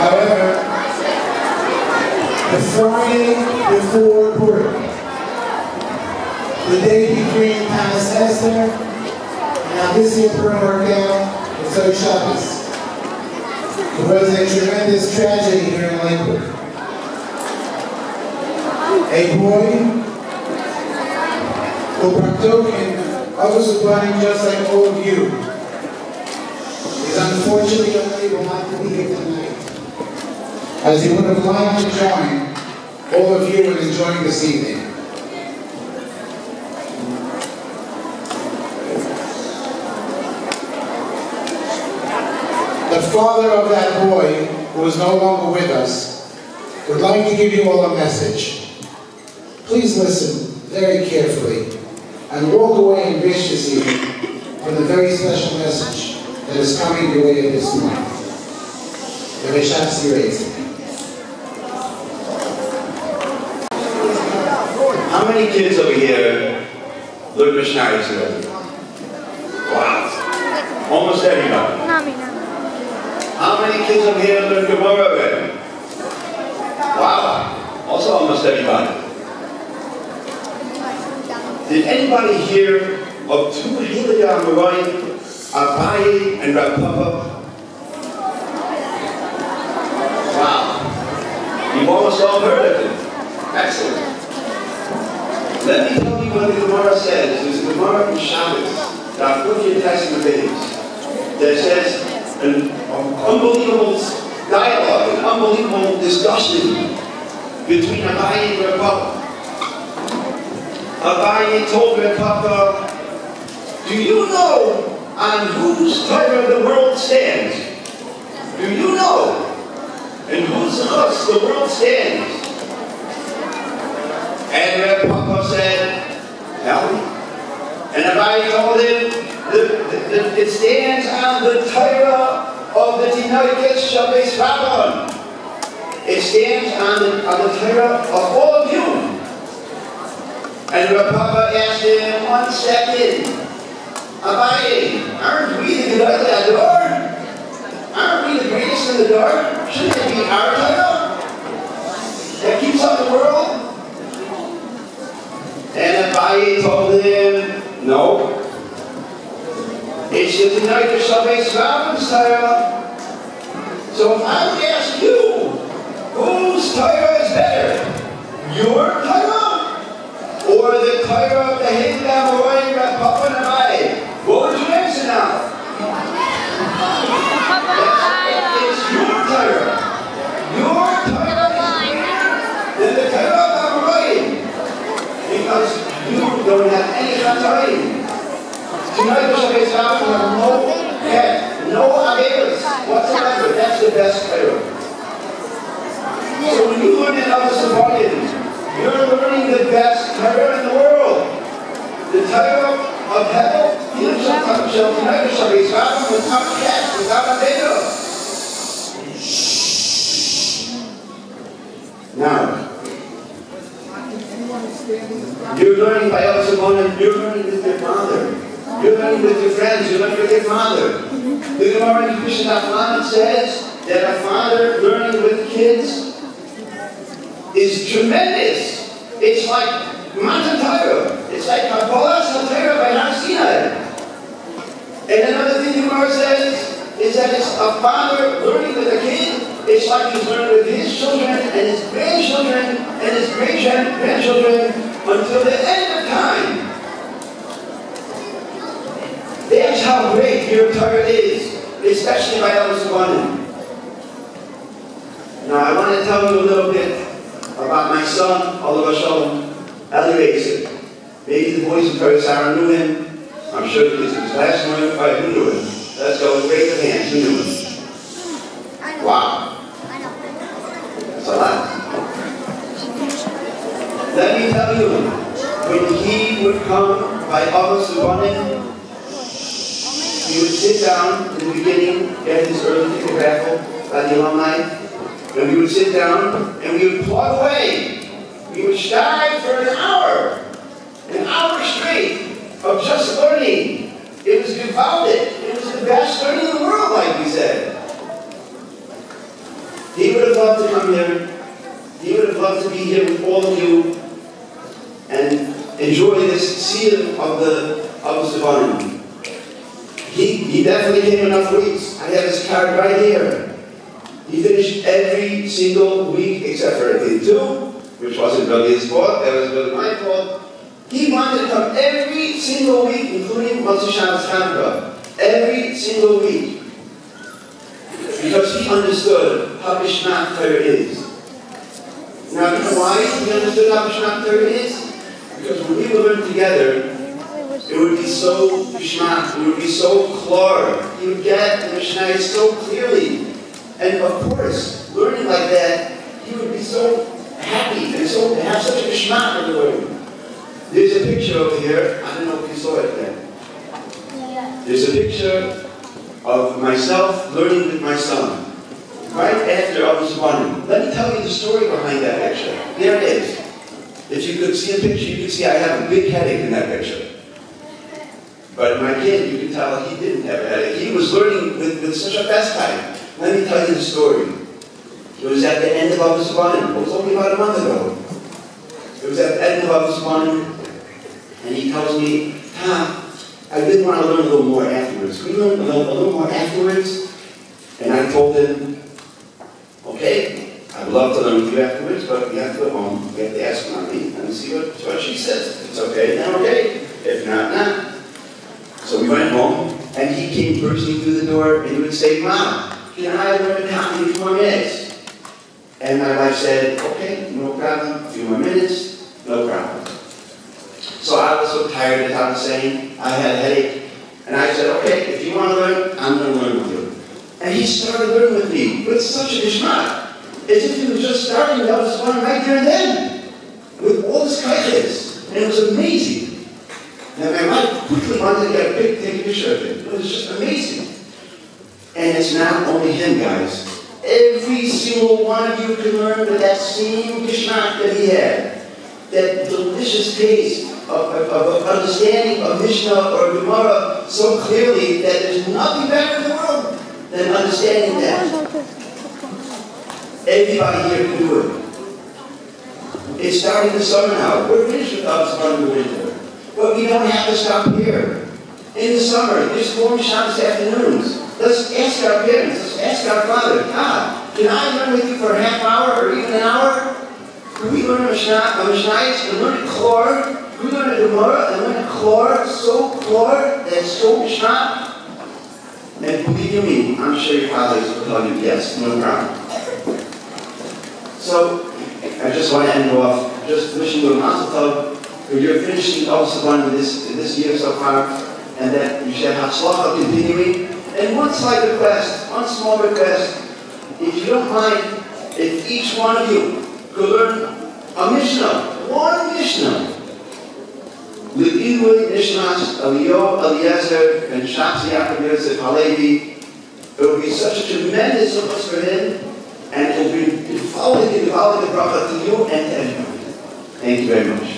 However, the Friday before Purim, the day between Panas Esther, now this year Purim worked out, it's Oy Shabbos. There was a tremendous tragedy here in Lakewood. A boy who partook in Avos Ubanim just like all of you is unfortunately unable not to be here tonight, as he would have liked to join all of you in enjoying this evening. The father of that boy, who is no longer with us, would like to give you all a message. Please listen very carefully and walk away and wish this evening from the very special message that is coming your way at this point. The Raitzik. How many kids over here learn Mishnayos already? Wow. Almost everybody. How many kids over here learn Gemara already? Wow. Also almost everybody. Did anybody hear of two Hilei Amoraim, Abaye and Rav Papa? Wow. You've almost all heard of them. Excellent. Let me tell you what the Gemara says. There's a Gemara in Shabbos, that put your Testament videos, that says an unbelievable dialogue, an unbelievable discussion between Abaye and Rav Papa. Abaye told Rav Papa, do you know on whose Torah the world stands? Do you know in whose chus the world stands? And Rav Papa said, tell me. And Abaye told him, it stands on the Torah of the Tinoikas Shabbos Rabban. It stands on the Torah of all of you. And Rav Papa asked him, 1 second, Abaye, aren't we the Gedolei Ador? Aren't we the greatest in the dark? Shouldn't it be our Torah that keeps up the world? And Abaye told him, no. It's the Tinoikas Shabbos Rabban's Torah. So if I would ask you, whose Torah is better? Your Torah? Or the Torah of the Hilei Amoraim, Rav Papa and Abaye? What would you answer now? It's your Torah. Your Torah is better than the Torah of Amoraim. Because you don't have any Chatoim. Tonight the Shabbos Rabban have no head, no averos whatsoever. That's the best Torah. So when you learn in Avos Ubanim, you're learning the best Torah in the world. The Torah of heaven, without cat, without averos. Now, you're learning by Avos Ubanim, you're learning with your father. You're learning with your friends, you're learning with your father. The Gemara in Mishnah says that a father learning with kids is tremendous. It's like Matan Torah. It's like Kabbalah Torah by Har Sinai. And another thing the Gemara says is that it's a father learning with a kid. It's like he's learning with his children and his grandchildren and his great-grandchildren until the end of time. That's how great your Torah is, especially by Avos Ubanim. Now I want to tell you a little bit about my son, Olav Shalom, Raitzik. Maybe the boys in Sarah knew him. I'm sure because it was last night. All right, who knew him? Let's go with great hands. Who knew him? Wow. That's a lot. Let me tell you, when he would come by Avos Ubanim, he would sit down in the beginning, get his early ticket raffle by the alumni, and we would sit down and we would plug away. We would strive for an hour straight of just learning. It was gewaldic. It was the best learning in the world, like we said. He would have loved to come here. He would have loved to be here with all of you and enjoy this season of the Ubanim. He definitely came enough weeks. I have his card right here. He finished every single week except for day 2, which wasn't really his fault, that was really my fault. He wanted to come every single week, including Motzei Shabbos Hanukkah. Every single week. Because he understood how Bishmat Torah is. Now, you know why he understood how Bishmat Torah is? Because when we would learn together, it would be so Bishmat, it would be so klar. He would get the Mishnah so clearly. And of course, learning like that, he would be so happy and so have such a Bishmat in the learning. There's a picture over here. I don't know if you saw it yet. There's a picture of myself learning with my son. Right after Avos Ubanim. Let me tell you the story behind that picture. There it is. If you could see a picture, you could see I have a big headache in that picture. But my kid, you can tell he didn't have a headache. He was learning with such a fast time. Let me tell you the story. It was at the end of Avos Ubanim. It was only about a month ago. It was at the end of Avos Ubanim. And he tells me, I really want to learn a little more afterwards. Can we learn a little more afterwards? And I told him, okay, I'd love to learn with you afterwards, but we have to go home. We have to ask Mommy and see what she says. If it's okay, then okay. If not, not. So we went home, and he came bursting through the door, and he would say, Mom, can I learn a copy in 4 minutes? And my wife said, okay, no problem. A few more minutes, no problem. So I was so tired, as I was saying, I had a headache. And I said, okay, if you want to learn, I'm going to learn with you. And he started learning with me with such a Bishmat, as if he was just starting Avos Ubanim right there and then, with all his kindness. And it was amazing. And my wife quickly wanted to take a picture of it. It was just amazing. And it's not only him, guys. Every single one of you can learn with that same Bishmat that he had. That delicious taste of understanding of Mishnah or Gemara so clearly that there's nothing better in the world than understanding that. Everybody here can do it. It's starting the summer now. We're finished with Avos Ubanim in the winter. But we don't have to stop here. In the summer, there's 4 Shabbos afternoons. Let's ask our parents, let's ask our father, God, can I learn with you for a half hour or even an hour? Can we learn a Mishnah and learn it klar? Can we learn a Gemara and learn it klar, so klar, that it's so Bishmat? And believe me, I'm sure your fathers will tell you, yes, no problem. So, I just want to end off just wishing you a mazel tov for your finishing Avos Ubanim this year so far, and that you should have Hatzlacha continuing. And one slight request, one small request, if you don't mind, if each one of you could learn a Mishnah, one Mishnah, L'ilui Nishmas Eliyahu Eliezer and Shabzi Yaakov Yosef Halevi. It will be such a tremendous service for him, and it will be following the bracha to you and to everyone. Thank you very much.